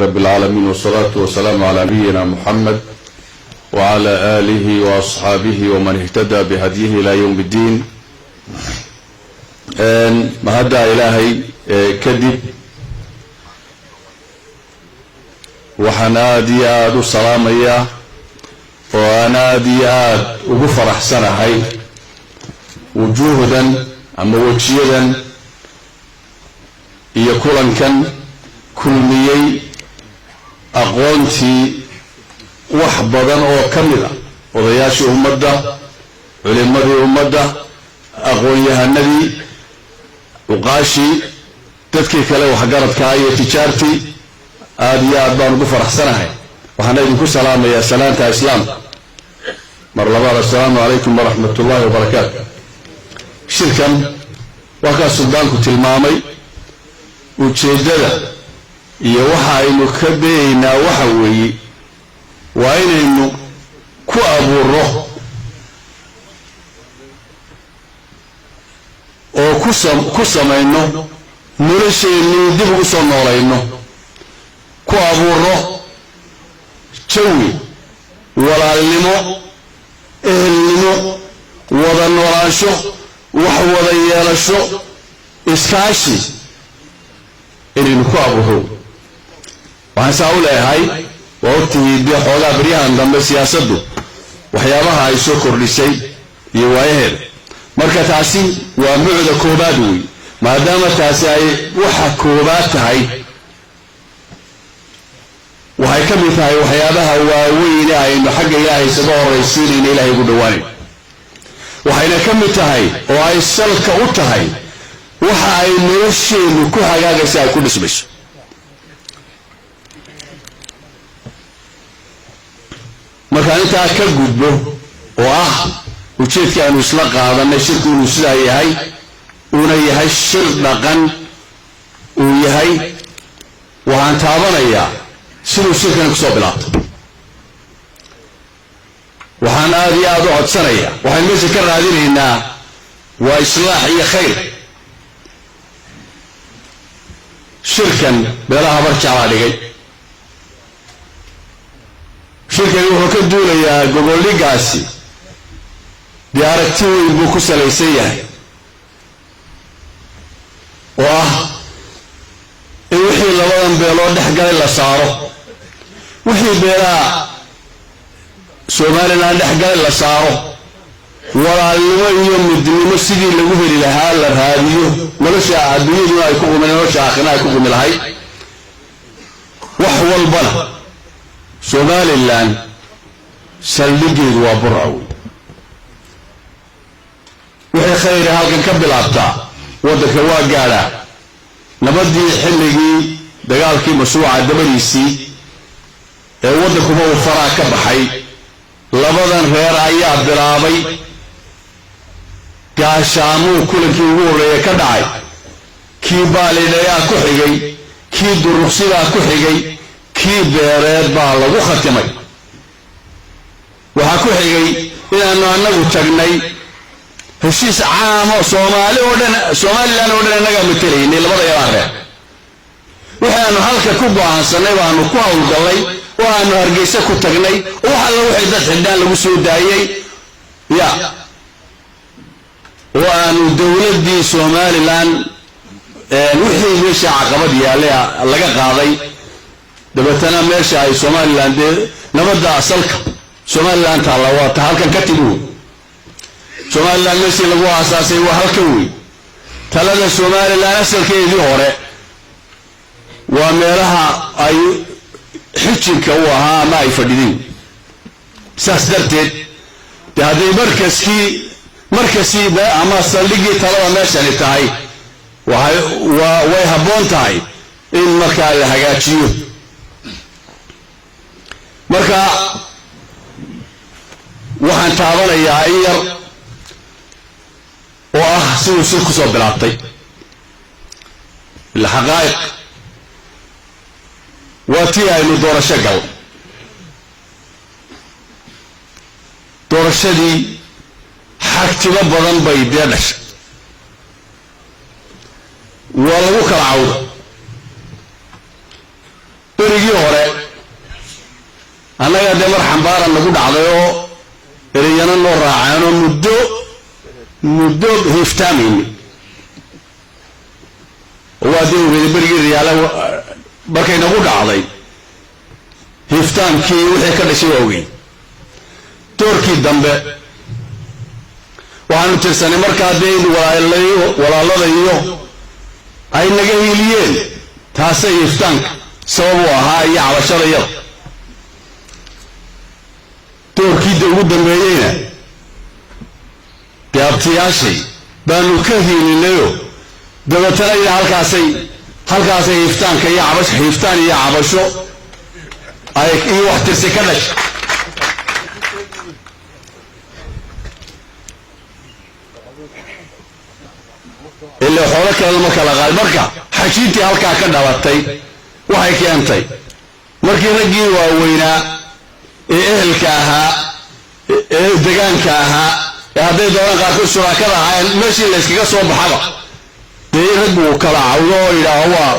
رب العالمين والصلاة والسلام على نبينا محمد وعلى آله وأصحابه ومن اهتدى بهديه إلى يوم الدين. ما هدى إلهي كذب وحنادي آد السلامية ونادي آد وغفر أحسن هاي وجوهدا أما وجيدا يكون كان كل ميي أقوانتي وحبضا أو كاملة وضياشي أمدا علماء أمدا أقوانيها النبي وقاشي تذكيك له وحقارت كاية تجارتي آدي آدبان غفر أحسنها وحنا يدكو سلام يا سلامة إسلام مرحبا السلام عليكم ورحمة الله وبركاته. شركا وكا سلطانكو تلمامي وتشيددا iyo waxa aynu ka beeynaa waxa weeye waa inaynu ku abuuro oo ku samayno nolosheenii dib ugu soo noolayno ku abuuro jawi walaalnimo ehelnimo wada noolaansho wax wada yeelasho iskaashi inaynu ku abuuro waxaan saa u leeyahay waa ogtihii dee xoogaa baryahan dambe siyaasaddu waxyaabaha ay soo kordhisay iyo waayaheeda marka taasi waa mucda koobaad wey maadaama taasi ay waxa koobaad tahay waxay ka mid tahay waxyaabaha waaweyne aynu xagga ilaahay isaga horraysiinayna ilaahay ugu dhawaanayn waxayna ka mid tahay oo ay salka u tahay waxa ay nolosheennu ku hagaagaysa ay ku dhismayso markaan intaa ka gudbo oo ah ujeedkii aanu isla qaadanay shirku inuu sidaa yahay uuna yahay shir dhaqan uu yahay waxaan taabanayaa siduu shirkani kusoo bilaabto waxaan aada iyo aada u codsanayaa waxaan meesha ka raadinaynaa waa islaax iyo khayr shirkan beelaha habar jeclaa dhigay shirkani wuxuu ka duulayaa gogoldhigaasi dee aragti weyn buu ku salaysan yahay oo ah in wixii labadan beeloo dhex galay la saaro wixii beelaha somalilan dhex galay la saaro walaalnimo iyo midnimo sidii lagu heli lahaa la raadiyo nolosha adduunyaduna ay ku qumi nolosha aakhirana ay ku qumi lahayd wax walbana somalilan saldhigeedu waa burcaw wixii khayra halkan ka bilaabtaa waddanka waa gaadhaa nabadii xilligii dagaalkii mashruuca dabadiisii ee waddankuba uu faraa ka baxay labadan reer ayaa bilaabay gaashaamuu kulankii ugu horreeya ka dhacay kii baalidhayaa ku xigay kii duruqsidaa ku xigay kii beereed baa lagu khatimay waxaa ku xigay inaanu annagu tagnay heshiis caamo somalilan oo dhan innagaa matelaynay labada yadaa reer waxaanu halka ku go'aansanay baanu ku hawlgallay oo aanu hargeysa ku tagnay oo wax alla wixii dad xildhaan lagu soo daayey oo aanu dowladdii somalilan wixii meesha caqabad yaallay laga qaaday dabeetana meesha ay somalilan dee nabadda asalka somalilan taalla waa ta halkan ka timi wey somalilan meeshii lagu aasaasay waa halkan wey talada somalilan asalkeedii hore waa meelaha ay xijinka u ahaa ama ay fadhideen saas darteed dee hadday markasii ama saldhigii talada meeshani tahay way habboon tahay in markaa la hagaajiyo marka waxaan taabanayaa in yar oo ah siduu shir ku soo bilaabtay ilxaqaa'iq waa tii aynu doorasho gal doorashadii xagtimo badan bay dee dhashay waa lagu kala cawda berigii markii hore annaga dee mar xambaaran nagu dhacday oo ereyana noo raaceen oo muddo hiiftaamayni waa dee ogeeda berigii riyaala markay nagu dhacday hiiftaamkii wixii ka dhashay waa ogeyn doorkii dambe waxaanu tirsanay markaa dee in walaalada iyo ay naga hiiliyeen taasay hiiftaanka sabab u ahaa iyo cabashada yada doorkii ugu dambeeyeyna dee abtiyaashay baanu ka hiilinayo dabeetana ina halkaasay hiiftaanka iyo hiiftaan iyo cabasho iyo wax tirsi ka dhashay ilaa xoolo kale lama kala qaadi marka xajiintii halkaa ka dhalatay waxay keentay markii raggii waaweynaa ee ehelka ahaa ee degaanka ahaa ee hadday doonaan qaarkood shuraakada ahaayeen meeshii la yskaga soo baxaba dee in raggu uu kala cawdo oo yidhaaho waa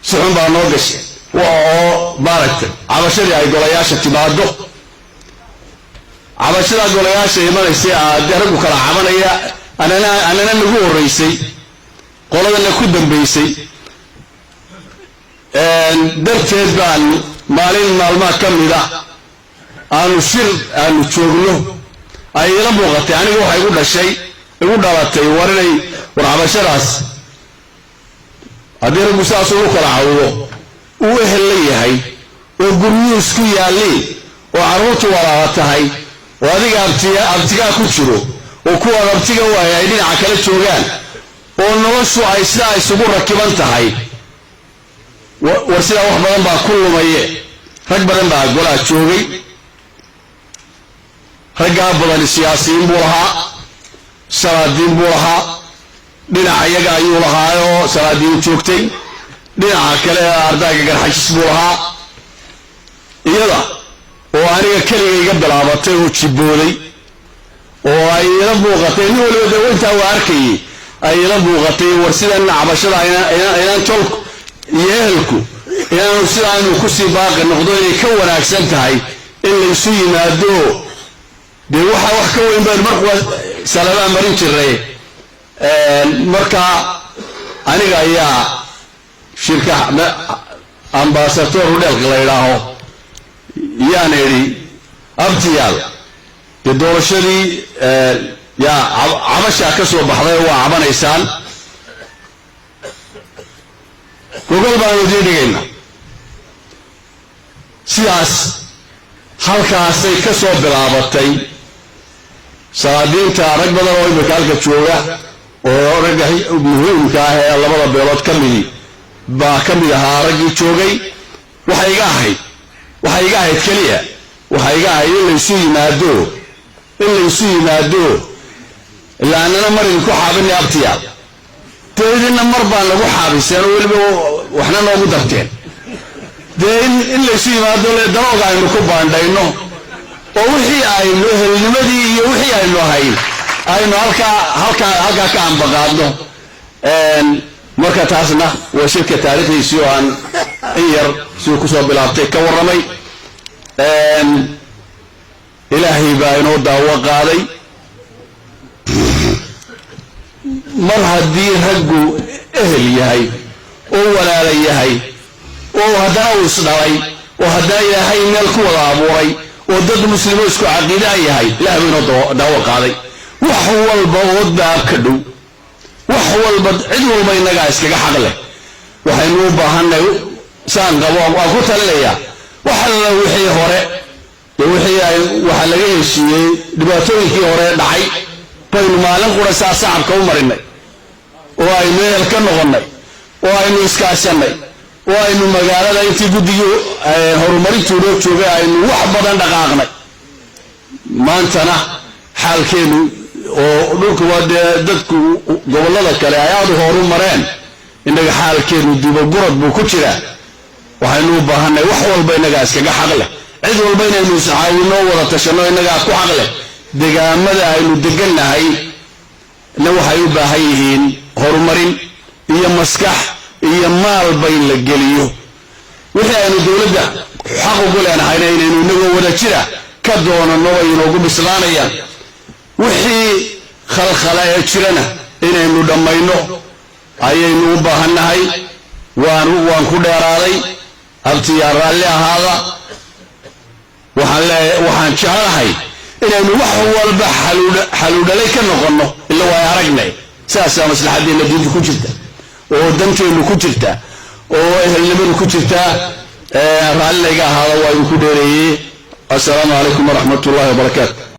si xun baa noo gashay oo maaragtay cabashadii ay golayaasha timaado cabashadaa golayaasha imanaysay dee raggu kala cabanaya anana nagu horraysay qoladana ku dambaysay darteed baan maalin maalmaha ka mida aanu joogno ay ila muuqatay aniga waxay igu dhalatay war cabashadaas haddii raggu saas ugu kala cawdo uu ehel la yahay oo guryuhu isku yaalliin oo carruurtu walaala tahay oo adiga abtigaa ku jiro oo kuwaan abtiga waaya ay dhinaca kala joogaan oo noloshu ay sidaa isugu rakiban tahay war sidaa wax badan baa ku lumaye rag badan baa golaa joogay raggaa badan siyaasiyiin buu lahaa salaadiin buu lahaa dhinaca iyaga ayuu lahaayoo salaadiin joogtay dhinaca kale ardayga garxajis buu lahaa iyada oo aniga keliga iga bilaabatay oo jibbooday oo ay ila muuqatay nin waliba dee intaa waa arkayay ay ila muuqatay war sidan cabashada inaan tolku iyo ehelku inaanu sidaa inuu kusii baaqi noqdo inay ka wanaagsan tahay in laysu yimaado dee waxaa wax ka weyn baynu markuwa salabaa marin jiray markaa aniga ayaa shirka ambasador udheelka la yidhaaho yaana idhi abtiyaal dee doorashadii yaa cabashaa ka soo baxday oo waa cabanaysaan gogol baanu idiin dhigayna sidaas halkaasay ka soo bilaabatay salaadiinta rag badan oo imika halka jooga oo ragga muhiimka ah ee labada beelood ka midi baa ka mid ahaa raggii joogay waxay iga ahayd keliya waxay iga ahayd in laysu yimaado ilaa annana mar idinku xaabinay abtiyaal dee idinna mar baan lagu xaabiseen oo weliba waxna noogu darteen dee in laysu yimaado danooga aynu ku baandhayno oo wixii aynu ehelnimadii iyo wixii aynu ahayn aynu halkaa ka ambaqaadno marka taasna waa shirka taariikhdiisii oo aan in yar siduu kusoo bilaabtay ka warramay ilaahay baa inoo daawo qaaday mar haddii raggu ehel yahay oo walaala yahay oo haddana uu isdhalay oo haddana ilaahay meel ku wada abuuray oo dad muslimo isku caqiidaa yahay ilaah baa inoo daawo qaaday wax walba oo daab ka dhow wax walba cid walba innagaa iskaga xaq leh waxaynu u baahanay saan qabo waan ku talinayaa wax alla wixii hore waxaa laga heshiiyey dhibaatooyinkii hore dhacay baynu maalin qura saa sacabka u marinay oo aynu ehel ka noqonnay oo aynu iskaashanay oo aynu magaalada intii guddigii horumarintuu noo joogay aynu wax badan dhaqaaqnay maantana xaalkeenu oo dhulkuba dee dadku gobollada kale ay aada u horu mareen innaga xaalkeenu dibagurad buu ku jiraa waxaynu u baahanay wax walba innagaa iskaga xaq leh cid walba inaynu iscaawinno wada tashanno innagaa ku xaq leh degaamada aynu degannahay na waxay u baahan yihiin horumarin iyo maskax iyo maalba in la geliyo wixii aynu dowladda xaq ugu leenahayna inaynu inagoo wada jira ka doonano way inoogu bislaanayaan wixii khalkhala ee jirana inaynu dhammayno ayaynu u baahannahay waan ku dheeraaday abtiyaa raalli ahaada waxaan jeclahay inaynu wax walba xaluudhalay ka noqonno ila waa aragnay saasaa maslaxadeenna diinta ku jirta oo danteennu ku jirta oo ehelnimadu ku jirta raalliga ahaada waa idinku dheereeyey assalaamu calaykum waraxmatullaahi wabarakaatu